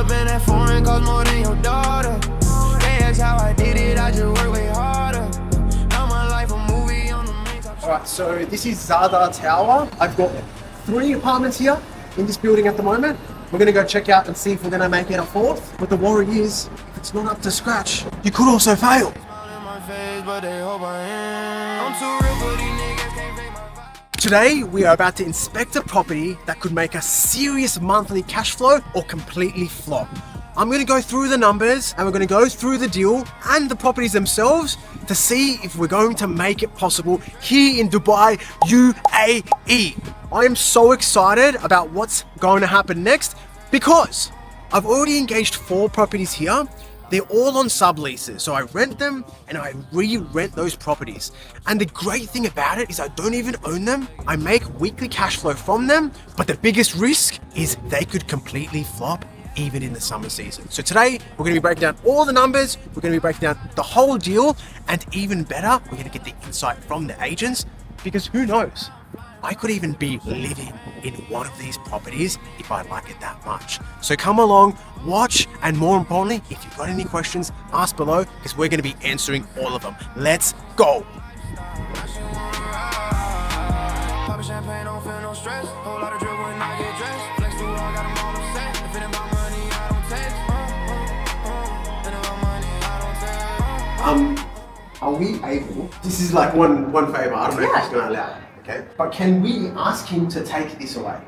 up in that foreign cost more than your daughter. That's how I did it, I just work way harder. Now my life a movie on the main top. Alright, so this is Zada Tower. I've got 3 apartments here in this building at the moment. We're gonna go check out and see if we're gonna make it a 4th. But the worry is, if it's not up to scratch, you could also fail. Today, we are about to inspect a property that could make a serious monthly cash flow or completely flop. I'm going to go through the numbers and we're going to go through the deal and the properties themselves to see if we're going to make it possible here in Dubai, UAE. I am so excited about what's going to happen next because I've already engaged 4 properties here. They're all on subleases, so I rent them and I re-rent those properties. And the great thing about it is I don't even own them. I make weekly cash flow from them, but the biggest risk is they could completely flop even in the summer season. So today, we're gonna be breaking down all the numbers, we're gonna be breaking down the whole deal, and even better, we're gonna get the insight from the agents, because who knows? I could even be living in one of these properties if I like it that much. So come along, watch, and more importantly, if you've got any questions, ask below, because we're gonna be answering all of them. Let's go. Are we able, this is like one favor, I don't know if he's gonna allow it. Okay. But can we ask him to take this away?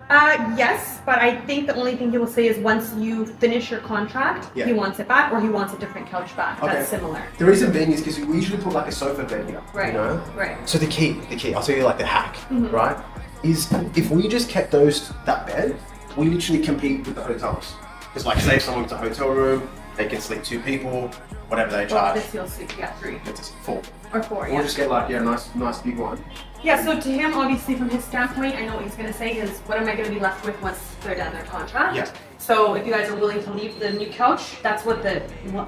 Yes, but I think the only thing he will say is once you finish your contract, he wants it back or he wants a different couch back. Okay. That's similar. The reason being is because we usually put like a sofa bed here. Right. You know? Right. So the key, I'll tell you like the hack, right? Is if we just kept that bed, we literally compete with the hotels. Because like say if someone gets a hotel room, they can sleep 2 people, whatever they charge. Well, this you'll sleep, 3. It's 4. Or 4, We'll just get like, nice big one. Yeah, so to him, obviously from his standpoint, I know what he's going to say is, what am I going to be left with once they're done their contract? Yeah. So if you guys are willing to leave the new couch, that's what the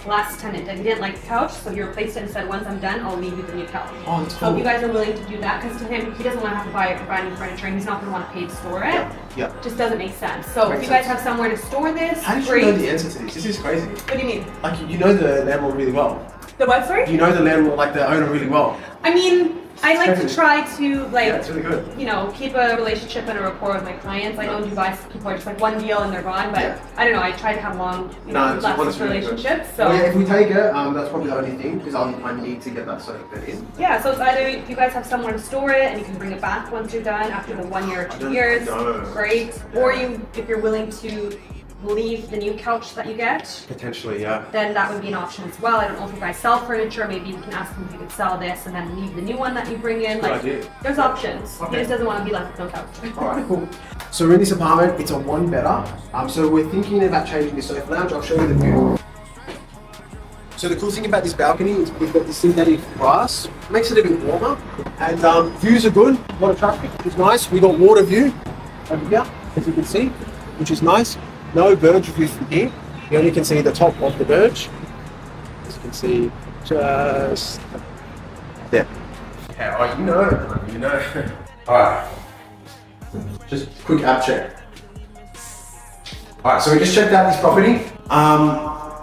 last tenant did. He didn't like the couch, so he replaced it and said, once I'm done, I'll leave you the new couch. Oh, that's cool. So if you guys are willing to do that, because to him, he doesn't want to have to buy brand new furniture and he's not going to want to pay to store it. Yeah. Just doesn't make sense. So if you guys have somewhere to store this, how did great. you know the answer to this? This is crazy. What do you mean? Like you know the landlord really well. The what, sorry? You know the landlord, like the owner really well. I mean, I like to try to it's really good. you know, keep a relationship and a rapport with my clients. I know in Dubai people are just like one deal and they're gone, but I don't know, I try to have long, lasting relationships. So if we take it, that's probably the only thing because I need to get that sofa bed in. Yeah, so it's either if you guys have somewhere to store it and you can bring it back once you're done after the 1 year or 2 years, great. Yeah. Or if you're willing to leave the new couch that you get, potentially, yeah, then that would be an option as well. I don't know if you guys sell furniture, maybe you can ask him if you could sell this and then leave the new one that you bring in. Like, there's options. Okay. He just doesn't want to be left with no couch. Alright, cool. So we're in this apartment, it's a 1-bedder. So we're thinking about changing the sofa lounge. I'll show you the view. So the cool thing about this balcony is we've got this synthetic grass, makes it a bit warmer, and views are good, a lot of traffic, which is nice. We got water view over here, as you can see, which is nice. No verge view from here. You only can see the top of the verge. As you can see, just there. Okay, oh, you know. Alright. Just quick app check. Alright, so we just checked out this property. Are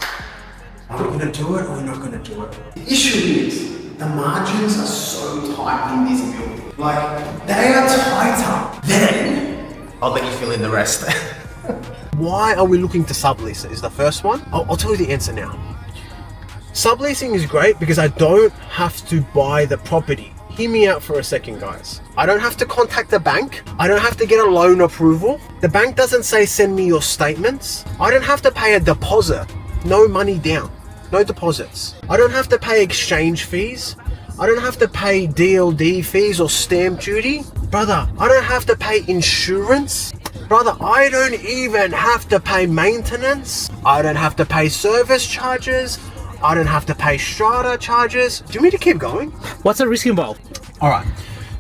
we gonna do it or we're not gonna do it? The issue is, the margins are so tight in this building. Like, they are tighter. Then, I'll let you fill in the rest. Why are we looking to sublease it is the first one. I'll tell you the answer now. Subleasing is great because I don't have to buy the property. Hear me out for a second, guys. I don't have to contact the bank. I don't have to get a loan approval. The bank doesn't say send me your statements. I don't have to pay a deposit. No money down. No deposits. I don't have to pay exchange fees. I don't have to pay DLD fees or stamp duty. Brother, I don't have to pay insurance. Brother, I don't even have to pay maintenance. I don't have to pay service charges. I don't have to pay strata charges. Do you want me to keep going? What's the risk involved? All right.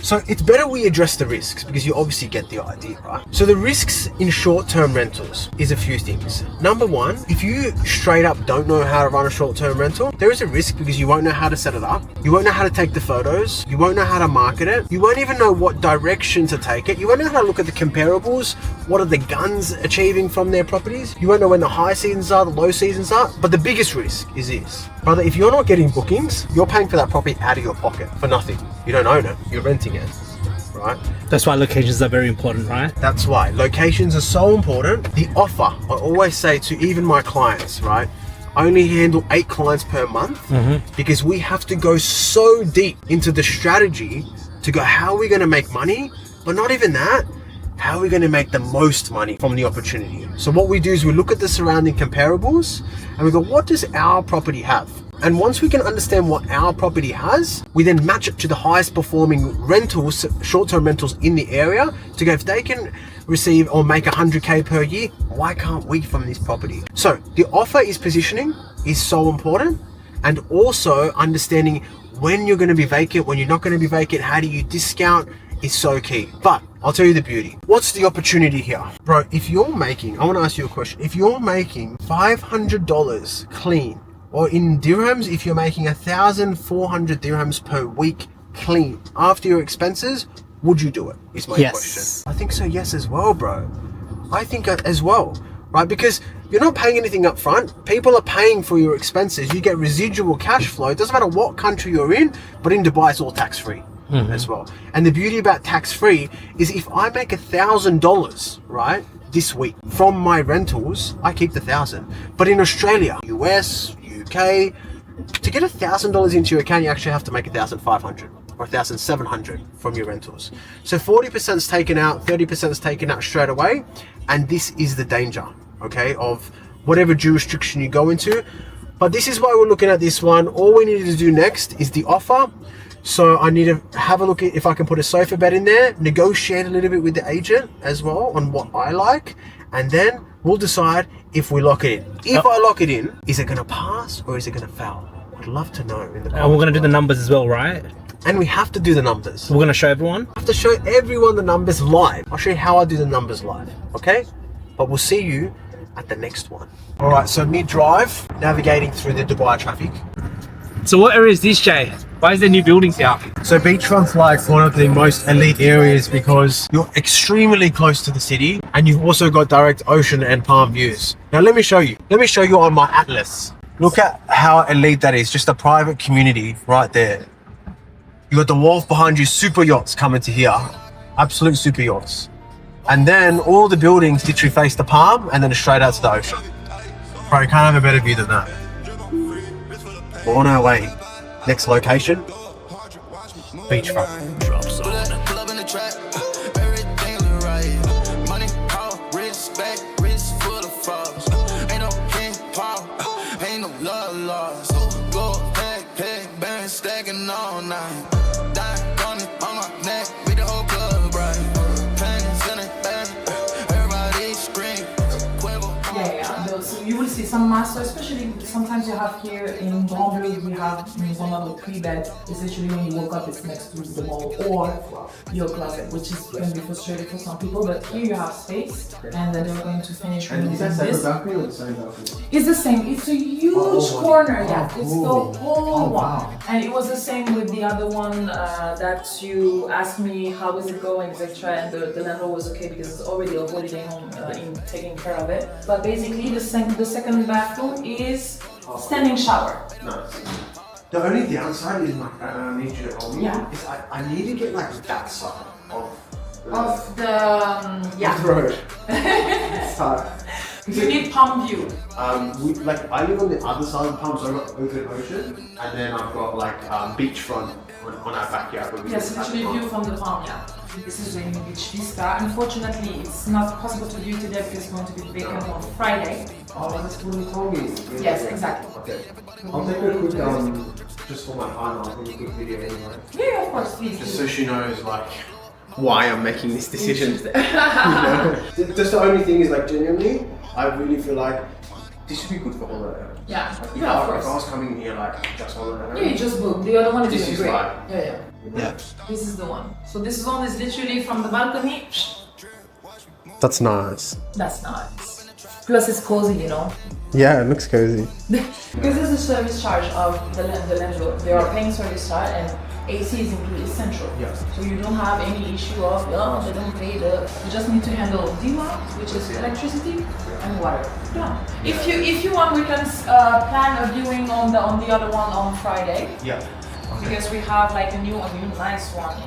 So it's better we address the risks because you obviously get the idea, right? So the risks in short-term rentals is a few things. Number one, if you straight up don't know how to run a short-term rental, there is a risk because you won't know how to set it up. You won't know how to take the photos. You won't know how to market it. You won't even know what direction to take it. You won't know how to look at the comparables. What are the guns achieving from their properties? You won't know when the high seasons are, the low seasons are. But the biggest risk is this. Brother, if you're not getting bookings, you're paying for that property out of your pocket for nothing. You don't own it, you're renting it, right? That's why locations are very important, right? That's why. Locations are so important. The offer, I always say to even my clients, right? I only handle 8 clients per month because we have to go so deep into the strategy to go, how are we going to make money? But not even that. How are we going to make the most money from the opportunity? So what we do is we look at the surrounding comparables and we go, what does our property have? And once we can understand what our property has, we then match it to the highest performing rentals, short-term rentals in the area to go, if they can receive or make 100K per year, why can't we from this property? So the offer is positioning is so important, and also understanding when you're going to be vacant, when you're not going to be vacant, how do you discount is so key. But I'll tell you the beauty. What's the opportunity here? Bro, if you're making, I want to ask you a question. If you're making $500 clean, or in dirhams, if you're making 1,400 dirhams per week clean after your expenses, would you do it? Is my question. I think so, yes, as well, bro. I think as well, right? Because you're not paying anything up front. People are paying for your expenses. You get residual cash flow. It doesn't matter what country you're in, but in Dubai, it's all tax-free. As well. And the beauty about tax-free is if I make $1,000, right, this week from my rentals, I keep the 1,000. But in Australia, US, UK, to get $1,000 into your account, you actually have to make 1,500 or 1,700 from your rentals. So 40% is taken out, 30% is taken out straight away. And this is the danger, okay, of whatever jurisdiction you go into. But this is why we're looking at this one. All we need to do next is the offer. So I need to have a look at if I can put a sofa bed in there, negotiate a little bit with the agent as well on what I like, and then we'll decide if we lock it in. If I lock it in, is it going to pass or is it going to fail? I'd love to know in the comments. And we're going to do the numbers as well, right? And we have to do the numbers. We're going to show everyone? I have to show everyone the numbers live. I'll show you how I do the numbers live, okay? But we'll see you at the next one. All right, so mid-drive, navigating through the Dubai traffic. So what area is this, Jay? Why is there new buildings here? So Beachfront's like one of the most elite areas because you're extremely close to the city and you've also got direct ocean and palm views. Now let me show you. Let me show you on my atlas. Look at how elite that is. Just a private community right there. You got the wharf behind you, super yachts coming to here. Absolute super yachts. And then all the buildings literally face the palm and then straight out to the ocean. Bro, you can't have a better view than that. We're on our way. Next location, Beachfront. Pull up in the trap, everything look right. Money, power, respect, wrist full of frogs. Ain't no king, power, ain't no love lost. Go, peg, band stacking all night. Die on my neck, with the whole club bright. Panties in it, everybody scream. Yeah. So you will see some master, especially sometimes you have here in Bombay, we have one of the 3 beds. It's literally when you woke up, it's next to the wall or your closet, which is going to be frustrating for some people. But here you have space, and then they're going to finish with this. balcony or the same balcony? It's the same. It's a huge corner. Yeah, cool. it's the whole one. Wow. And it was the same with the other one that you asked me how is it going, etc. And the landlord was okay because it's already a holiday home in taking care of it. But basically, the second bathroom is standing shower. Nice. The only downside is I need you to help me. Yeah. Is I need to get like that side of the the road. It's hard. You need palm view. Like I live on the other side of the palm, so I've got open ocean, and then I've got like beachfront on our backyard. Yes, literally view from the palm, yeah. This is the beach vista. Unfortunately, it's not possible to view today because it's going to be vacant on Friday. Oh, that's what you told me. Yes, exactly. Okay. I'll take a quick, just for my partner, I'll take a quick video anyway. Yeah, of course, please. Just so she knows, like, why I'm making this decision. You know? Just the only thing is, like, genuinely, I really feel like this should be good for holiday. Yeah, Like, yeah, of if I course. was coming in here, like, just holiday. Yeah, you just book. The other one is This is great. like, Yeah. Yeah. This is the one. So this one is literally from the balcony. That's nice. That's nice. Plus it's cozy, you know. Yeah, it looks cozy. Because there's a service charge of the landlord. They are paying service charge and AC is included, central. Yeah. So you don't have any issue of, oh, they don't pay you just need to handle DIMA, which is electricity, and water. Yeah. If you want, we can plan a viewing on the other one on Friday. Yeah. Because we have like a new nice one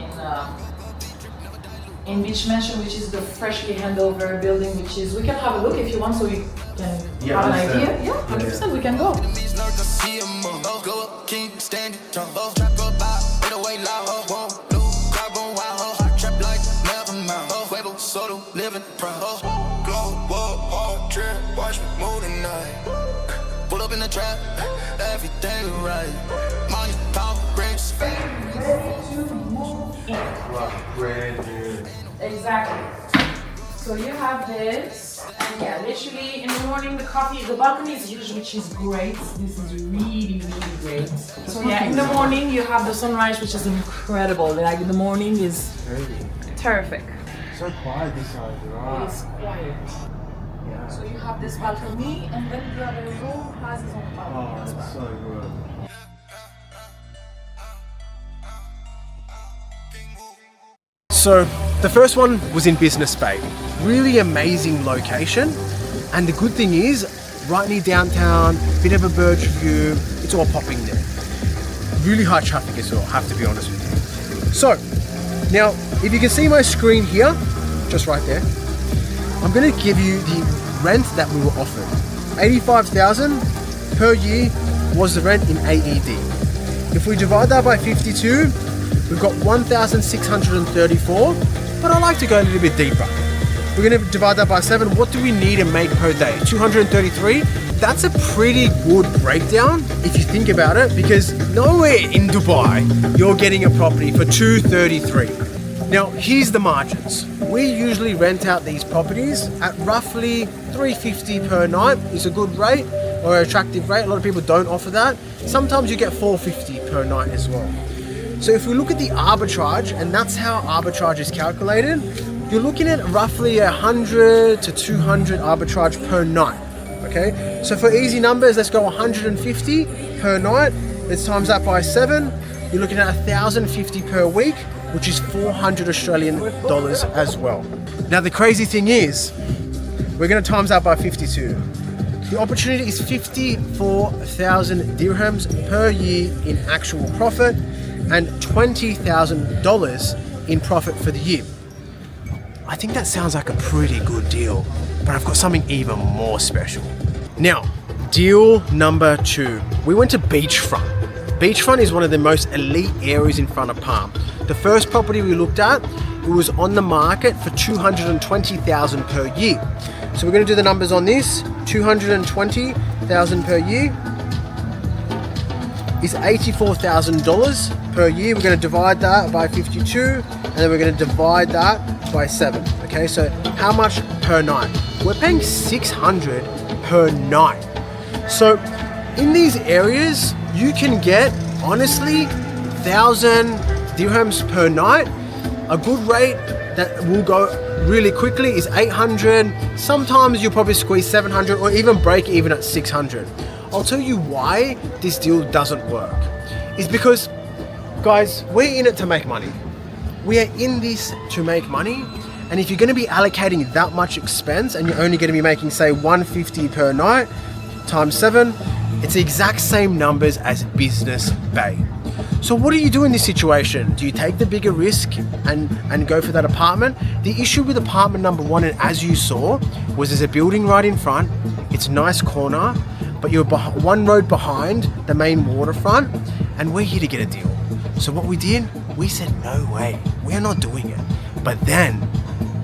in Beach Mansion, which is the freshly handover building, which is, we can have a look if you want, so you can have an idea. Yeah, 100%, we can go. These nerds, I see 'em, go up, keep standing tall. Trap about, wait away loud, won't lose, carbon wild, I trap like never mind. Webo, solo, living proud. Glow up, hard trip, watch me move tonight. Pull up in the trap, everything right. Money, power, rings, Ready to move in. Brand new. Exactly. So you have this, and yeah, literally in the morning the coffee, the balcony is huge, which is great. This is really, really great. So yeah, in the morning you have the sunrise, which is incredible. Like the morning is terrific. So quiet this side, It right? is quiet. Yeah. So you have this balcony, and then the other room has its own balcony as well. so good. So the first one was in Business Bay. Really amazing location. And the good thing is, right near downtown, bit of a bird's view, it's all popping there. Really high traffic as well, have to be honest with you. So, now, if you can see my screen here, just right there, I'm gonna give you the rent that we were offered. 85,000 per year was the rent in AED. If we divide that by 52, we've got 1,634, but I like to go a little bit deeper. We're gonna divide that by 7. What do we need to make per day? 233. That's a pretty good breakdown if you think about it, because nowhere in Dubai you're getting a property for 233. Now, here's the margins. We usually rent out these properties at roughly 350 per night is a good rate or an attractive rate. A lot of people don't offer that. Sometimes you get 450 per night as well. So if we look at the arbitrage, and that's how arbitrage is calculated, you're looking at roughly 100 to 200 arbitrage per night. Okay, so for easy numbers, let's go 150 per night. Let's times that by 7. You're looking at 1,050 per week, which is 400 Australian dollars as well. Now the crazy thing is, we're going to times that by 52. The opportunity is 54,000 dirhams per year in actual profit and $20,000 in profit for the year. I think that sounds like a pretty good deal, but I've got something even more special. Now, deal number 2. We went to Beachfront. Beachfront is one of the most elite areas in front of Palm. The first property we looked at, it was on the market for 220,000 per year. So we're going to do the numbers on this. 220,000 per year is $84,000 per year. We're going to divide that by 52, and then we're going to divide that by 7. Okay, so how much per night? We're paying 600 per night. So in these areas, you can get, honestly, 1,000 dirhams per night. A good rate that will go really quickly is 800. Sometimes you'll probably squeeze 700 or even break even at 600. I'll tell you why this deal doesn't work. It's because, guys, we're in it to make money. We are in this to make money. And if you're going to be allocating that much expense and you're only going to be making, say, 150 per night times 7, it's the exact same numbers as Business Bay. So what do you do in this situation? Do you take the bigger risk and go for that apartment? The issue with apartment number 1, and as you saw, was there's a building right in front. It's a nice corner, but you're one road behind the main waterfront, and we're here to get a deal. So what we did, we said, no way, we're not doing it. But then,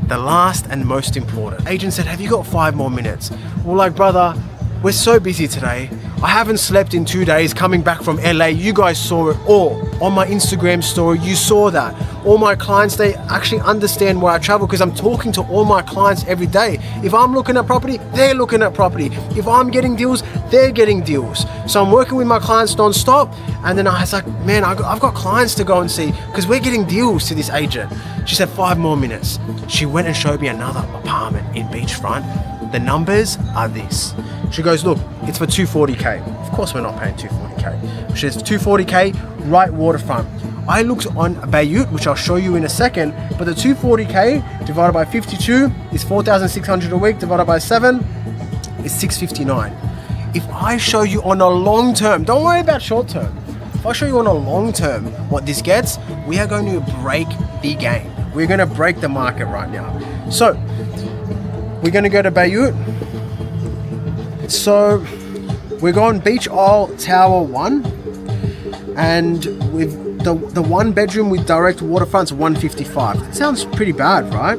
the last and most important, agent said, have you got 5 more minutes? We're like, brother, we're so busy today. I haven't slept in 2 days coming back from LA. You guys saw it all. On my Instagram story, you saw that. All my clients, they actually understand where I travel because I'm talking to all my clients every day. If I'm looking at property, they're looking at property. If I'm getting deals, they're getting deals. So I'm working with my clients non-stop. And then I was like, man, I've got clients to go and see because we're getting deals to this agent. She said 5 more minutes. She went and showed me another apartment in Beachfront. The numbers are this. She goes, look, it's for 240K. Of course we're not paying 240K. She says 240K, right waterfront. I looked on Beirut, which I'll show you in a second, but the 240K divided by 52 is 4,600 a week, divided by 7 is 659. If I show you on a long term, don't worry about short term. If I show you on a long term what this gets, we are going to break the game. We're going to break the market right now. So we're going to go to Beirut. So we're going Beach Isle Tower 1, and with the 1 bedroom with direct waterfront's 155. That sounds pretty bad, right?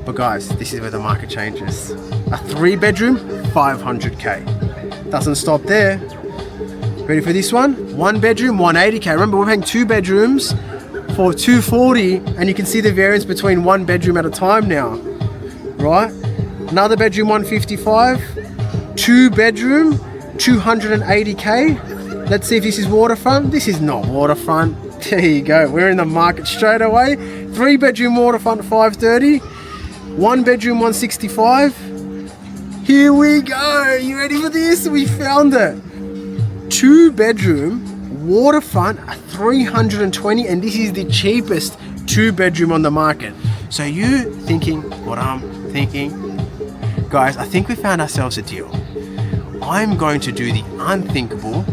But guys, this is where the market changes. A 3 bedroom, 500K. Doesn't stop there. Ready for this one? 1 bedroom, 180K. Remember, we're paying 2 bedrooms for 240, and you can see the variance between 1 bedroom at a time now, right? Another bedroom, 155. 2 bedroom, 280K. Let's see if this is waterfront. This is not waterfront. There you go. We're in the market straight away. 3 bedroom waterfront, 530. 1 bedroom, 165. Here we go. You ready for this? We found it. 2 bedroom waterfront, 320, and this is the cheapest 2 bedroom on the market. So you thinking what I'm thinking? Guys, I think we found ourselves a deal. I'm going to do the unthinkable,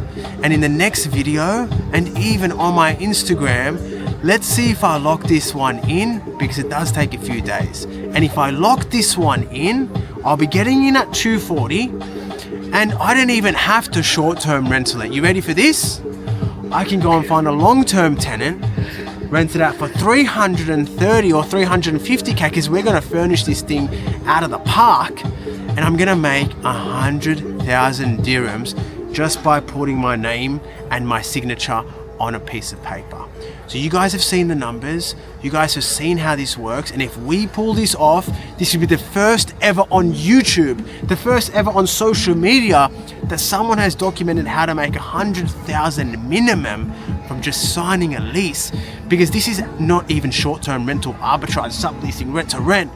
and in the next video and even on my Instagram, let's see if I lock this one in, because it does take a few days. And if I lock this one in, I'll be getting in at 240, and I don't even have to short-term rental it. You ready for this? I can go and find a long-term tenant, rent it out for 330 or 350K, because we're going to furnish this thing out of the park, and I'm going to make 100,000 dirhams just by putting my name and my signature on a piece of paper. So you guys have seen the numbers, you guys have seen how this works, and if we pull this off, this will be the first ever on YouTube, the first ever on social media that someone has documented how to make 100,000 minimum from just signing a lease, because this is not even short-term rental arbitrage, subleasing, rent to rent.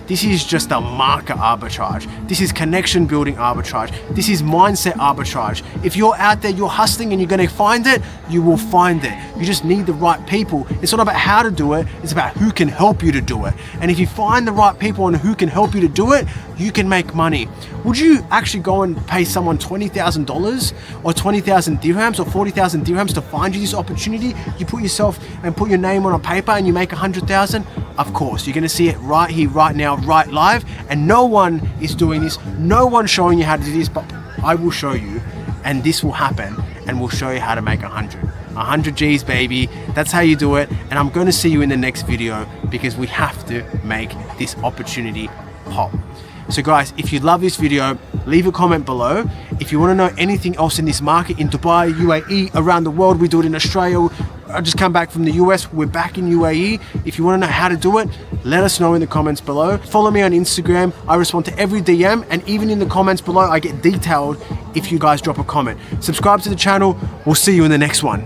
This is just a market arbitrage. This is connection building arbitrage. This is mindset arbitrage. If you're out there, you're hustling and you're gonna find it, you will find it. You just need the right people. It's not about how to do it, it's about who can help you to do it. And if you find the right people and who can help you to do it, you can make money. Would you actually go and pay someone $20,000 or 20,000 dirhams or 40,000 dirhams to find you this opportunity? You put yourself and put your name on a paper and you make 100,000? Of course, you're gonna see it right here, right now, right live, and no one is doing this, no one's showing you how to do this, but I will show you, and this will happen, and we'll show you how to make 100 G's, baby. That's how you do it, and I'm going to see you in the next video, because we have to make this opportunity pop. So guys, if you love this video, leave a comment below. If you want to know anything else in this market, in Dubai, UAE, around the world, we do it in Australia. I just come back from the US, we're back in UAE. If you want to know how to do it, let us know in the comments below. Follow me on Instagram. I respond to every DM, and even in the comments below, I get detailed if you guys drop a comment. Subscribe to the channel. We'll see you in the next one.